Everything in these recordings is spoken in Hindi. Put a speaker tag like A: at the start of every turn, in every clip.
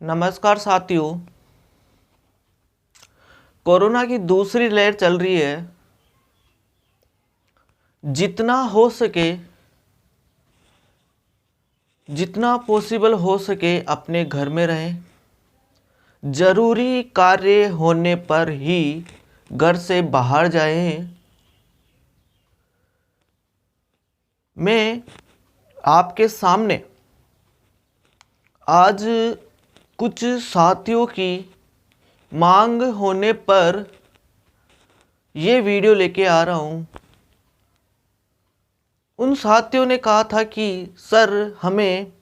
A: नमस्कार साथियों। कोरोना की दूसरी लहर चल रही है। जितना हो सके, जितना पॉसिबल हो सके अपने घर में रहें। जरूरी कार्य होने पर ही घर से बाहर जाएं। मैं आपके सामने आज कुछ साथियों की मांग होने पर ये वीडियो लेके आ रहा हूँ। उन साथियों ने कहा था कि सर हमें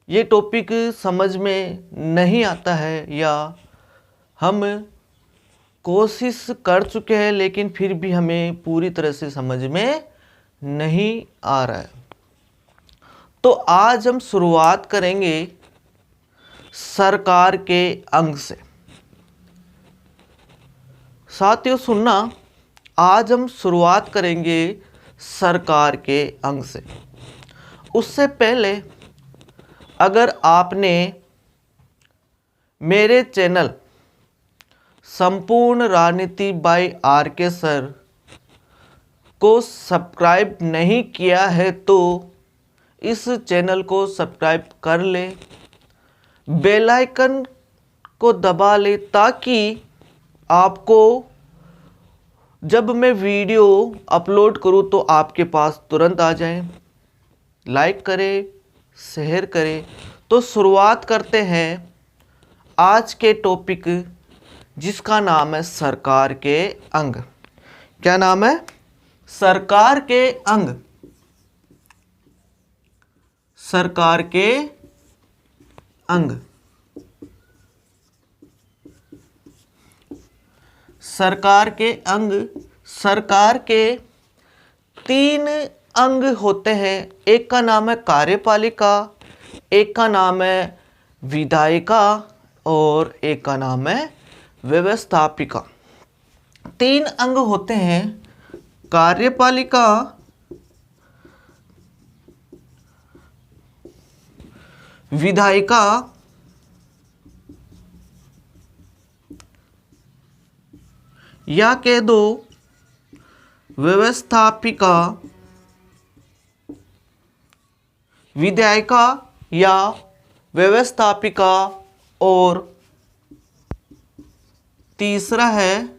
A: ये टॉपिक समझ में नहीं आता है, या हम कोशिश कर चुके हैं लेकिन फिर भी हमें पूरी तरह से समझ में नहीं आ रहा है। तो आज हम शुरुआत करेंगे सरकार के अंग से। साथियों सुनना, आज हम शुरुआत करेंगे सरकार के अंग से। उससे पहले अगर आपने मेरे चैनल संपूर्ण राजनीति बाय RK सर को सब्सक्राइब नहीं किया है तो इस चैनल को सब्सक्राइब कर ले, बेल आइकन को दबा ले, ताकि आपको जब मैं वीडियो अपलोड करूं तो आपके पास तुरंत आ जाए। लाइक करें, शेयर करें। तो शुरुआत करते हैं आज के टॉपिक, जिसका नाम है सरकार के अंग। क्या नाम है? सरकार के अंग। सरकार के अंग। सरकार के अंग। सरकार के 3 अंग होते हैं। एक का नाम है कार्यपालिका, एक का नाम है विधायिका और एक का नाम है व्यवस्थापिका। 3 अंग होते हैं। कार्यपालिका, विधायिका या कह दो व्यवस्थापिका, विधायिका या व्यवस्थापिका, और तीसरा है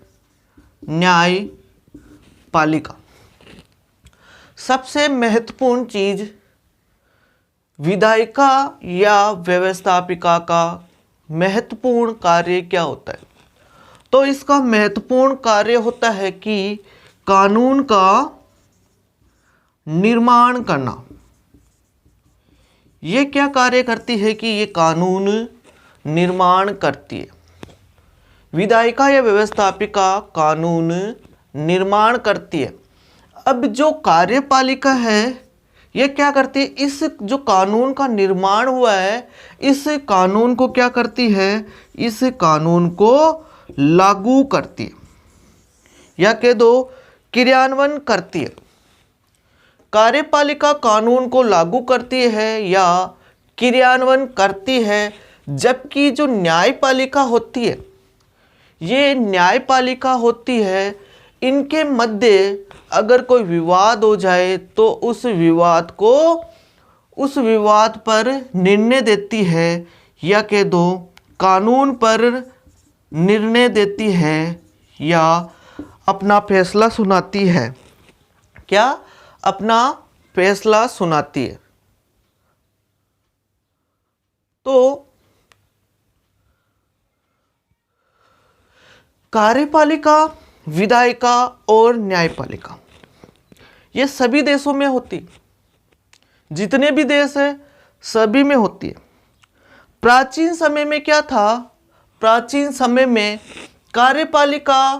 A: न्यायपालिका। सबसे महत्वपूर्ण चीज विधायिका या व्यवस्थापिका का महत्वपूर्ण कार्य क्या होता है? तो इसका महत्वपूर्ण कार्य होता है कि कानून का निर्माण करना। ये क्या कार्य करती है कि ये कानून निर्माण करती है। विधायिका या व्यवस्थापिका कानून निर्माण करती है। अब जो कार्यपालिका है ये क्या करती है? इस जो कानून का निर्माण हुआ है, इस कानून को क्या करती है? इस कानून को लागू करती है, या कह दो क्रियान्वयन करती है। कार्यपालिका कानून को लागू करती है या क्रियान्वयन करती है, जबकि जो न्यायपालिका होती है, ये न्यायपालिका होती है, इनके मध्य अगर कोई विवाद हो जाए तो उस विवाद पर निर्णय देती है, या कह दो कानून पर निर्णय देती है या अपना फैसला सुनाती है। क्या? अपना फैसला सुनाती है। तो कार्यपालिका, विधायिका और न्यायपालिका ये सभी देशों में होती, जितने भी देश है सभी में होती है। प्राचीन समय में क्या था? प्राचीन समय में कार्यपालिका,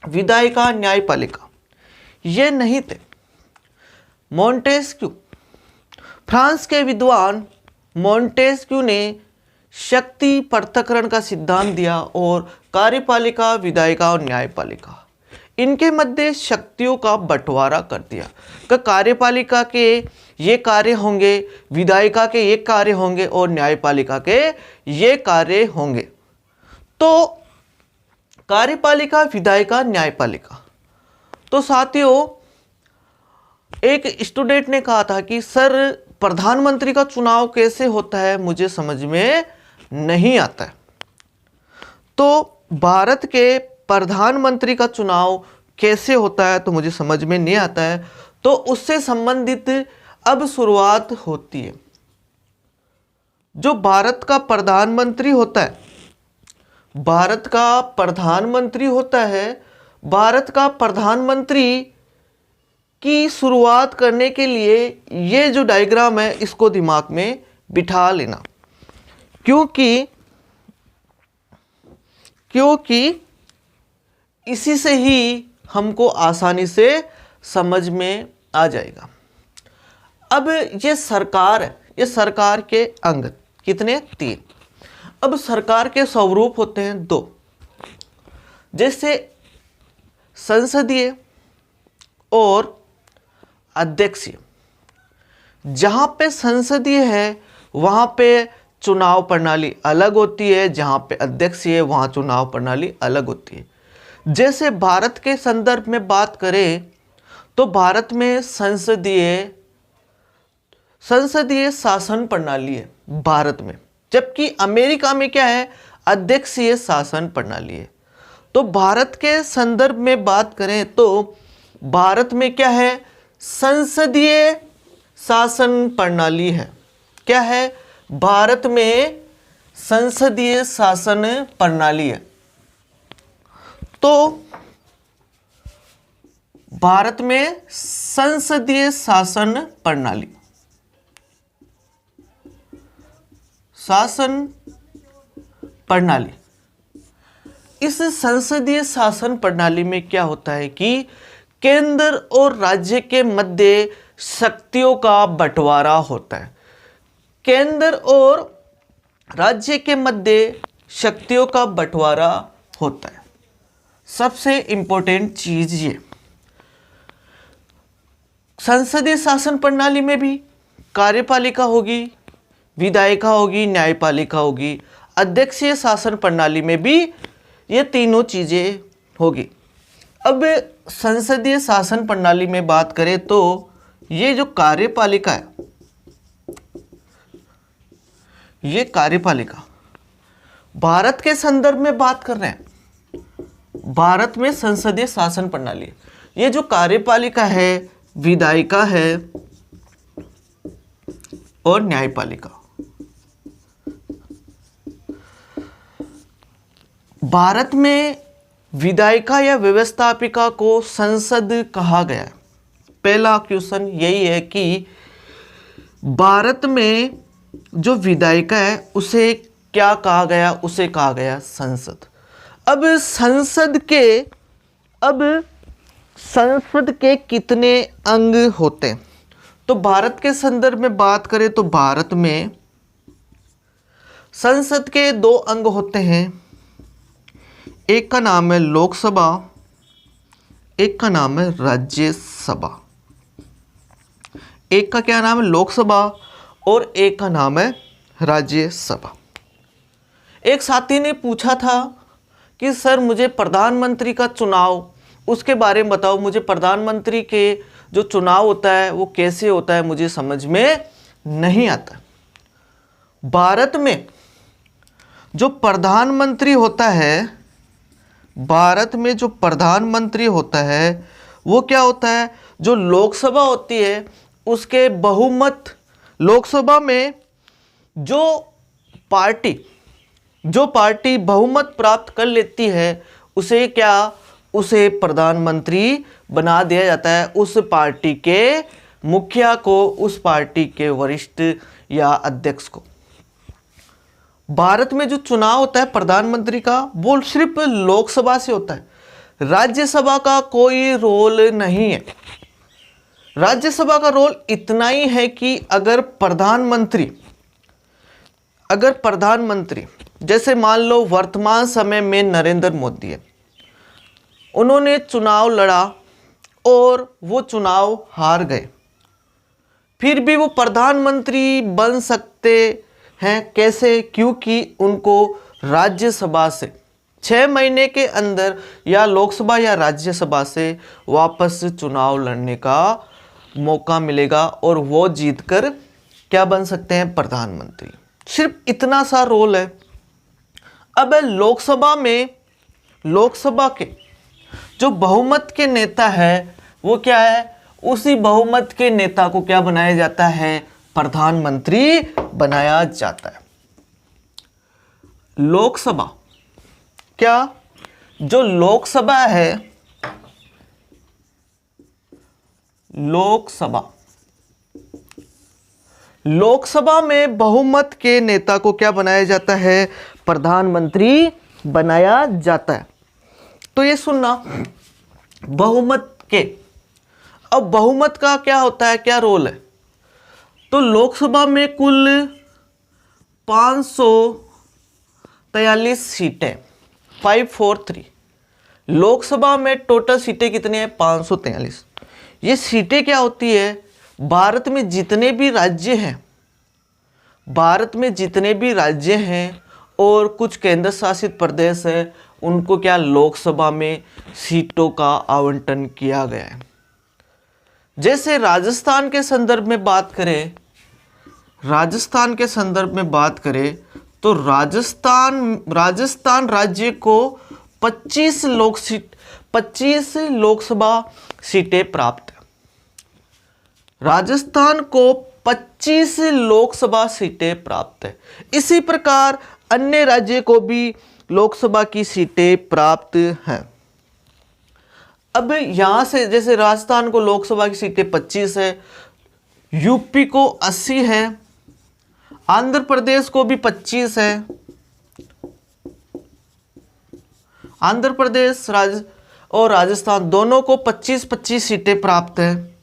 A: विधायिका, न्यायपालिका ये नहीं थे। मोंटेस्क्यू, फ्रांस के विद्वान मोंटेस्क्यू ने शक्ति पृथक्करण का सिद्धांत दिया और कार्यपालिका, विधायिका और न्यायपालिका इनके मध्य शक्तियों का बंटवारा कर दिया कि कार्यपालिका के ये कार्य होंगे, विधायिका के ये कार्य होंगे और न्यायपालिका के ये कार्य होंगे। तो कार्यपालिका, विधायिका, न्यायपालिका। तो साथियों, एक स्टूडेंट ने कहा था कि सर प्रधानमंत्री का चुनाव कैसे होता है, मुझे समझ में नहीं आता है। तो भारत के प्रधानमंत्री का चुनाव कैसे होता है तो मुझे समझ में नहीं आता है। तो उससे संबंधित अब शुरुआत होती है। जो भारत का प्रधानमंत्री होता है, भारत का प्रधानमंत्री होता है, भारत का प्रधानमंत्री की शुरुआत करने के लिए ये जो डायग्राम है इसको दिमाग में बिठा लेना, क्योंकि इसी से ही हमको आसानी से समझ में आ जाएगा। अब ये सरकार है, ये सरकार के अंग कितने? 3। अब सरकार के स्वरूप होते हैं 2, जैसे संसदीय और अध्यक्षीय। जहाँ पे संसदीय है वहाँ पे चुनाव प्रणाली अलग होती है, जहाँ पे अध्यक्षीय है वहाँ चुनाव प्रणाली अलग होती है। जैसे भारत के संदर्भ में बात करें तो भारत में संसदीय शासन प्रणाली है भारत में, जबकि अमेरिका में क्या है? अध्यक्षीय शासन प्रणाली है। तो भारत के संदर्भ में बात करें तो भारत में क्या है? संसदीय शासन प्रणाली है। क्या है? भारत में संसदीय शासन प्रणाली है। तो भारत में संसदीय शासन प्रणाली, इस संसदीय शासन प्रणाली में क्या होता है कि केंद्र और राज्य के मध्य शक्तियों का बंटवारा होता है। केंद्र और राज्य के मध्य शक्तियों का बंटवारा होता है। सबसे इंपॉर्टेंट चीज ये, संसदीय शासन प्रणाली में भी कार्यपालिका होगी, विधायिका होगी, न्यायपालिका होगी। अध्यक्षीय शासन प्रणाली में भी ये तीनों चीजें होगी। अब संसदीय शासन प्रणाली में बात करें तो ये जो कार्यपालिका है, ये कार्यपालिका भारत के संदर्भ में बात कर रहे हैं। भारत में संसदीय शासन प्रणाली, ये जो कार्यपालिका है, विधायिका है और न्यायपालिका। भारत में विधायिका या व्यवस्थापिका को संसद कहा गया है। पहला क्वेश्चन यही है कि भारत में जो विधायिका है उसे क्या कहा गया? उसे कहा गया संसद। अब संसद के कितने अंग होते हैं? तो भारत के संदर्भ में बात करें तो भारत में संसद के 2 अंग होते हैं। एक का नाम है लोकसभा, एक का नाम है राज्यसभा। एक का क्या नाम है? लोकसभा, और एक का नाम है राज्यसभा। एक साथी ने पूछा था कि सर मुझे प्रधानमंत्री का चुनाव उसके बारे में बताओ, मुझे प्रधानमंत्री के जो चुनाव होता है वो कैसे होता है, मुझे समझ में नहीं आता। भारत में जो प्रधानमंत्री होता है, भारत में जो प्रधानमंत्री होता है वो क्या होता है? जो लोकसभा होती है उसके बहुमत, लोकसभा में जो पार्टी बहुमत प्राप्त कर लेती है उसे प्रधानमंत्री बना दिया जाता है। उस पार्टी के मुखिया को, उस पार्टी के वरिष्ठ या अध्यक्ष को। भारत में जो चुनाव होता है प्रधानमंत्री का वो सिर्फ लोकसभा से होता है, राज्यसभा का कोई रोल नहीं है। राज्यसभा का रोल इतना ही है कि अगर प्रधानमंत्री जैसे मान लो वर्तमान समय में नरेंद्र मोदी है उन्होंने चुनाव लड़ा और वो चुनाव हार गए, फिर भी वो प्रधानमंत्री बन सकते हैं। कैसे? क्योंकि उनको राज्यसभा से 6 महीने के अंदर या लोकसभा या राज्यसभा से वापस चुनाव लड़ने का मौका मिलेगा और वो जीतकर क्या बन सकते हैं? प्रधानमंत्री। सिर्फ इतना सा रोल है। अब लोकसभा में, लोकसभा के जो बहुमत के नेता है वो क्या है? उसी बहुमत के नेता को क्या बनाया जाता है? प्रधानमंत्री बनाया जाता है। लोकसभा, क्या जो लोकसभा है, लोकसभा, लोकसभा में बहुमत के नेता को क्या बनाया जाता है? प्रधानमंत्री बनाया जाता है। तो ये सुनना, बहुमत के, अब बहुमत का क्या होता है, क्या रोल है? तो लोकसभा में कुल 543 सीटें, 543। लोकसभा में टोटल सीटें कितनी है? 543। ये सीटें क्या होती है? भारत में जितने भी राज्य हैं, भारत में जितने भी राज्य हैं और कुछ केंद्र शासित प्रदेश है, उनको क्या लोकसभा में सीटों का आवंटन किया गया है। जैसे राजस्थान के संदर्भ में बात करें, राजस्थान के संदर्भ में बात करें तो राजस्थान राज्य को 25 लोकसभा सीटें प्राप्त है। राजस्थान को 25 लोकसभा सीटें प्राप्त है। इसी प्रकार अन्य राज्य को भी लोकसभा की सीटें प्राप्त हैं। अब यहां से जैसे राजस्थान को लोकसभा की सीटें 25 है, यूपी को 80 है, आंध्र प्रदेश को भी 25 है, आंध्र प्रदेश और राजस्थान दोनों को 25-25 सीटें प्राप्त है।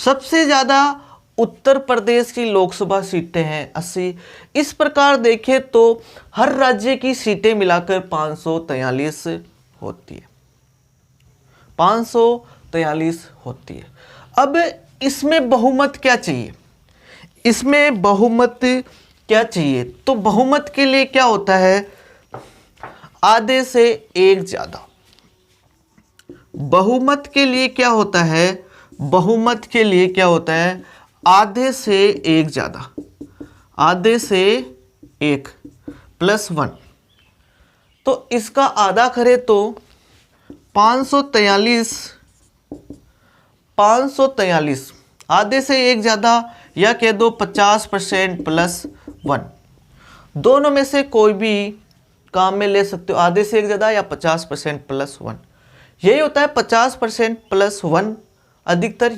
A: सबसे ज़्यादा उत्तर प्रदेश की लोकसभा सीटें हैं 80। इस प्रकार देखें तो हर राज्य की सीटें मिलाकर 543 होती है, 543 होती है। अब इसमें बहुमत क्या चाहिए? इसमें बहुमत क्या चाहिए? तो बहुमत के लिए क्या होता है? आधे से एक ज़्यादा। बहुमत के लिए क्या होता है? बहुमत के लिए क्या होता है? आधे से एक ज़्यादा, आधे से एक प्लस 1। तो इसका आधा करें तो 543 आधे से एक ज़्यादा, या कह दो 50% प्लस 1। दोनों में से कोई भी काम में ले सकते हो, आधे से एक ज़्यादा या 50% प्लस 1। यही होता है 50% प्लस 1। अधिकतर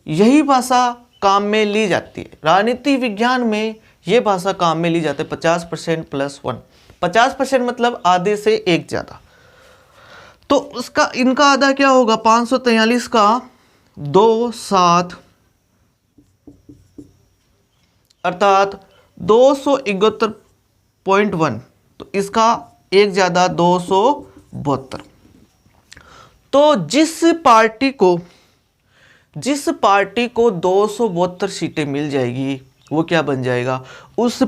A: यही भाषा काम में ली जाती है। राजनीति विज्ञान में ये भाषा काम में ली जाती है, 50% प्लस 1। 50% मतलब आधे से एक ज़्यादा। तो उसका इनका आधा क्या होगा? 543 का 2 7 अर्थात 271.1। तो इसका एक ज़्यादा 272। तो जिस पार्टी को 272 सीटें मिल जाएगी वो क्या बन जाएगा? उस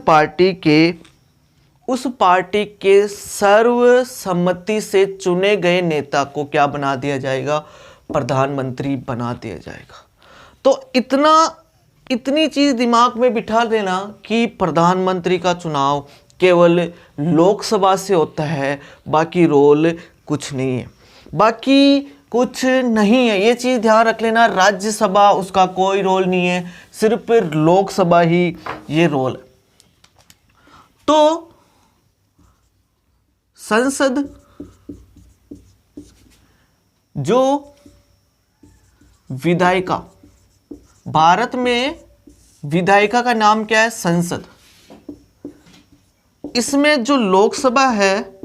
A: पार्टी के सर्वसम्मति से चुने गए नेता को क्या बना दिया जाएगा? प्रधानमंत्री बना दिया जाएगा। तो इतनी चीज़ दिमाग में बिठा लेना कि प्रधानमंत्री का चुनाव केवल लोकसभा से होता है, बाकी रोल कुछ नहीं है, बाकी कुछ नहीं है। ये चीज़ ध्यान रख लेना, राज्यसभा उसका कोई रोल नहीं है, सिर्फ लोकसभा ही ये रोल है। तो संसद, जो विधायिका, भारत में विधायिका का नाम क्या है? संसद। इसमें जो लोकसभा है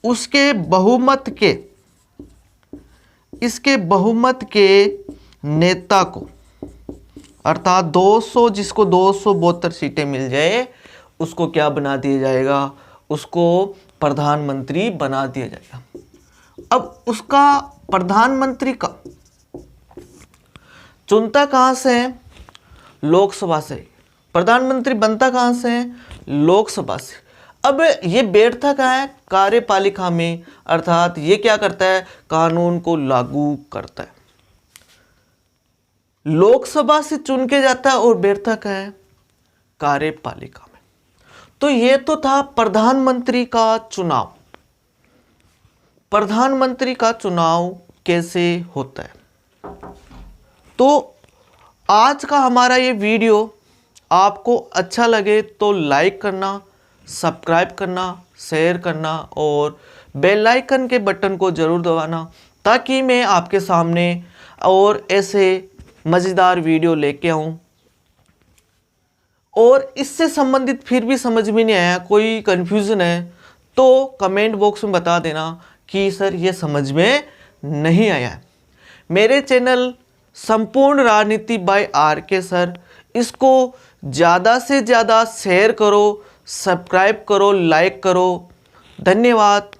A: उसके बहुमत के नेता को, अर्थात 200, जिसको 272 सीटें मिल जाए उसको क्या बना दिया जाएगा? उसको प्रधानमंत्री बना दिया जाएगा। अब उसका प्रधानमंत्री का चुनता कहाँ से है? लोकसभा से। प्रधानमंत्री बनता कहाँ से है? लोकसभा से। अब ये बैठता कहाँ है? कार्यपालिका में, अर्थात ये क्या करता है? कानून को लागू करता है। लोकसभा से चुन के जाता है और बैठता कहाँ है? कार्यपालिका में। तो ये तो था प्रधानमंत्री का चुनाव। प्रधानमंत्री का चुनाव कैसे होता है? तो आज का हमारा ये वीडियो आपको अच्छा लगे तो लाइक करना, सब्सक्राइब करना, शेयर करना और बेल आइकन के बटन को ज़रूर दबाना, ताकि मैं आपके सामने और ऐसे मज़ेदार वीडियो लेके आऊँ। और इससे संबंधित फिर भी समझ में नहीं आया, कोई कन्फ्यूज़न है, तो कमेंट बॉक्स में बता देना कि सर ये समझ में नहीं आया है। मेरे चैनल संपूर्ण राजनीति बाय RK सर, इसको ज़्यादा से ज़्यादा शेयर करो, सब्सक्राइब करो, लाइक करो। धन्यवाद।